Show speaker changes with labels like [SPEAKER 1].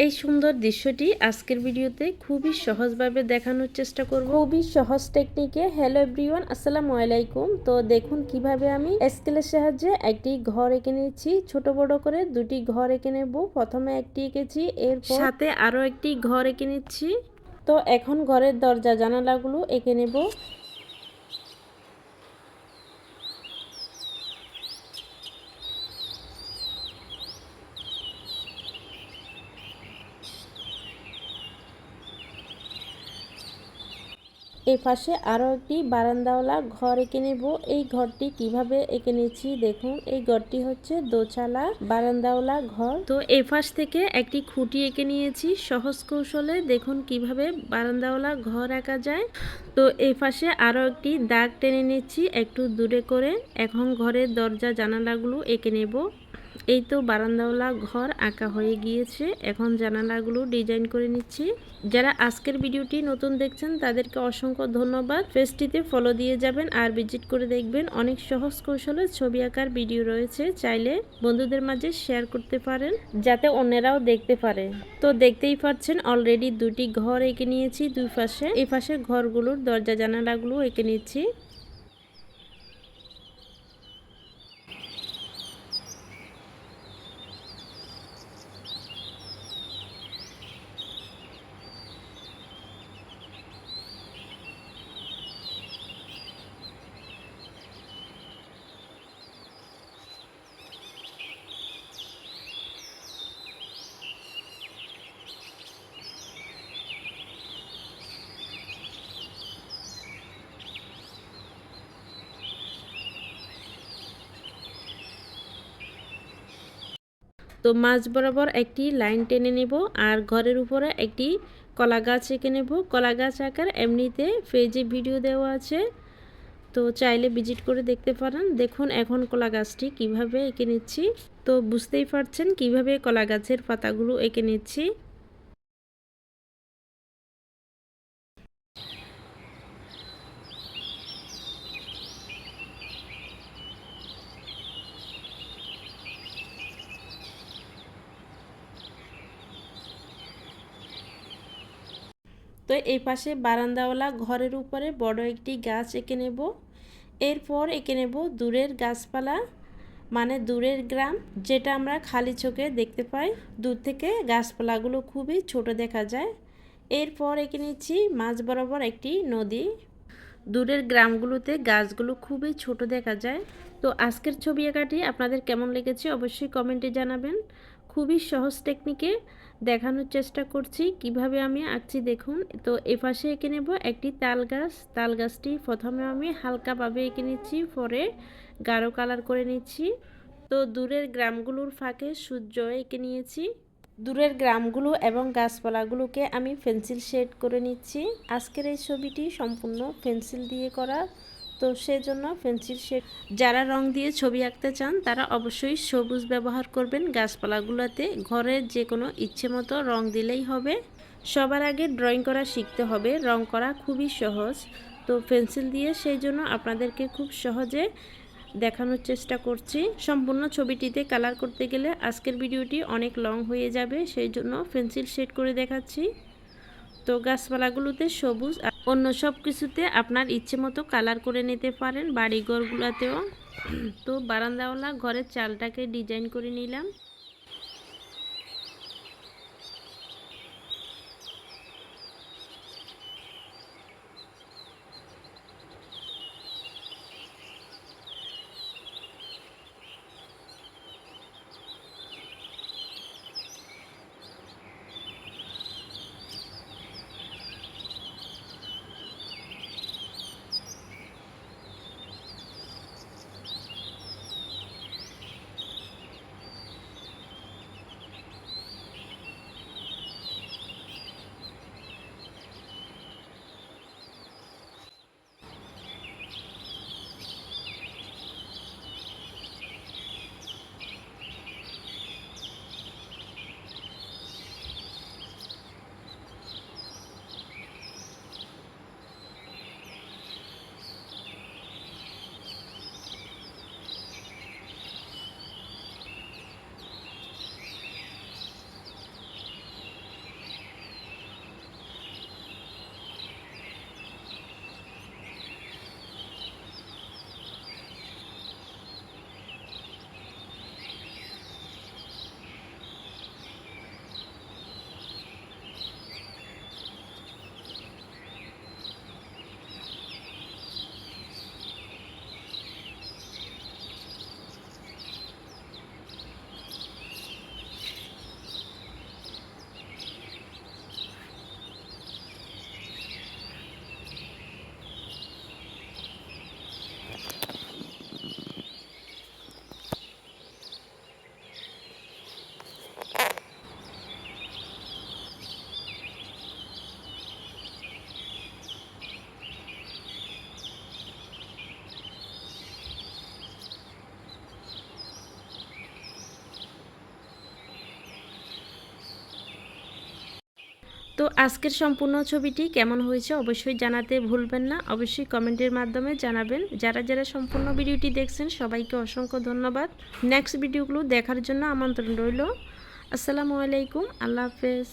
[SPEAKER 1] এই সুন্দর দৃশ্যটি আজকের ভিডিওতে খুবই সহজভাবে দেখানোর চেষ্টা করব, খুবই সহজ টেকনিকে। হ্যালো এভরিওয়ান, আসসালামু আলাইকুম। তো দেখুন কিভাবে আমি স্কেলের সাহায্যে একটি ঘর এঁকে নিয়েছি। ছোট বড় করে দুটি ঘর এঁকে নেব। প্রথমে একটি এঁকেছি, এরপর সাথে আরও একটি ঘর এঁকে নিচ্ছি। তো এখন ঘরের দরজা জানালাগুলো এঁকে নেব। এই পাশে আরও একটি বারান্দাওয়ালা ঘর এঁকে নেব। এই ঘরটি কিভাবে এঁকে নিয়েছি দেখুন। এই ঘরটি হচ্ছে দোচালা বারান্দাওয়ালা ঘর। তো এই পাশ থেকে একটি খুঁটি এঁকে নিয়েছি সহজ কৌশলে। দেখুন কিভাবে বারান্দাওয়ালা ঘর আঁকা যায়। তো এই পাশে আরও একটি দাগ টেনে নিচ্ছি একটু দূরে করে। এখন ঘরের দরজা জানালাগুলো এঁকে নেব। এই তো বারান্দাওয়ালা ঘর আঁকা হয়ে গিয়েছে। এখন জানালাগুলো ডিজাইন করে নিচ্ছি। যারা আজকের ভিডিওটি নতুন দেখছেন তাদেরকে অসংখ্য ধন্যবাদ। পেজটিতে ফলো দিয়ে যাবেন আর ভিজিট করে দেখবেন। অনেক সহজ কৌশলে ছবি আঁকার ভিডিও রয়েছে, চাইলে বন্ধুদের মাঝে শেয়ার করতে পারেন যাতে অন্যরাও দেখতে পারে। তো দেখতেই পাচ্ছেন অলরেডি দুটি ঘর এঁকে নিয়েছি দুই পাশে। এই পাশে ঘরগুলোর দরজা জানালাগুলো এঁকে নিচ্ছি। তো মাঝ বরাবর একটি লাইন টেনে নেব আর ঘরের উপরে একটি কলা গাছ এঁকে নেব। কলা গাছ আঁকার এমনিতে পেজে ভিডিও দেওয়া আছে, তো চাইলে ভিজিট করে দেখতে পারেন। দেখুন এখন কলা গাছটি কীভাবে এঁকে নিচ্ছি। তো বুঝতেই পারছেন কিভাবে কলা গাছের পাতাগুলো এঁকে নিচ্ছি। তো এই পাশে বারান্দাওয়ালা ঘরের উপরে বড় একটি গাছ এঁকে নেব। এরপর এঁকে নেব দূরের গাছপালা, মানে দূরের গ্রাম, যেটা আমরা খালি চোখে দেখতে পাই। দূর থেকে গাছপালাগুলো খুবই ছোট দেখা যায়। এরপর এঁকে নিচ্ছি মাঝ বরাবর একটি নদী। দূরের গ্রামগুলোতে গাছগুলো খুবই ছোট দেখা যায়। তো আজকের ছবি আঁকাটি আপনাদের কেমন লেগেছে অবশ্যই কমেন্টে জানাবেন। খুবই সহজ টেকনিকে দেখানোর চেষ্টা করছি কিভাবে আমি আঁকছি দেখুন। তো এপাশে এঁকে নেব একটি তাল গাছ। তাল গাছটি প্রথমে আমি হালকাভাবে এঁকে নিচ্ছি, পরে গাঢ় কালার করে নিচ্ছি। তো দূরের গ্রামগুলোর ফাঁকে সূর্য এঁকে নিয়েছি। দূরের গ্রামগুলো এবং গাছপালাগুলোকে আমি পেন্সিল শেড করে নিচ্ছি। আজকের এই ছবিটি সম্পূর্ণ পেন্সিল দিয়ে করা, তো সেজন্য পেন্সিল শেড। যারা রং দিয়ে ছবি আঁকতে চান তারা অবশ্যই সবুজ ব্যবহার করবেন গাছপালাগুলোতে। ঘরের যে কোনো ইচ্ছে মতো রং দিলেই হবে। সবার আগে ড্রয়িং করা শিখতে হবে। রং করা খুবই সহজ, তো পেন্সিল দিয়ে সেই জন্য আপনাদেরকে খুব সহজে দেখানোর চেষ্টা করছি। সম্পূর্ণ ছবিটিতে কালার করতে গেলে আজকের ভিডিওটি অনেক লং হয়ে যাবে, সেই জন্য পেন্সিল শেড করে দেখাচ্ছি। তো গাছপালাগুলোতে সবুজ, অন্য সব কিছুতে আপনার ইচ্ছে মতো কালার করে নিতে পারেন, বাড়িঘরগুলোতেও। তো বারান্দাওয়ালা ঘরের চালটাকে ডিজাইন করে নিলাম। তো আজকের সম্পূর্ণ ছবিটি কেমন হয়েছে অবশ্যই জানাতে ভুলবেন না, অবশ্যই কমেন্টের মাধ্যমে জানাবেন। যারা যারা সম্পূর্ণ ভিডিওটি দেখছেন সবাইকে অসংখ্য ধন্যবাদ। নেক্সট ভিডিওগুলো দেখার জন্য আমন্ত্রণ রইল। আসসালামু আলাইকুম, আল্লাহ হাফেজ।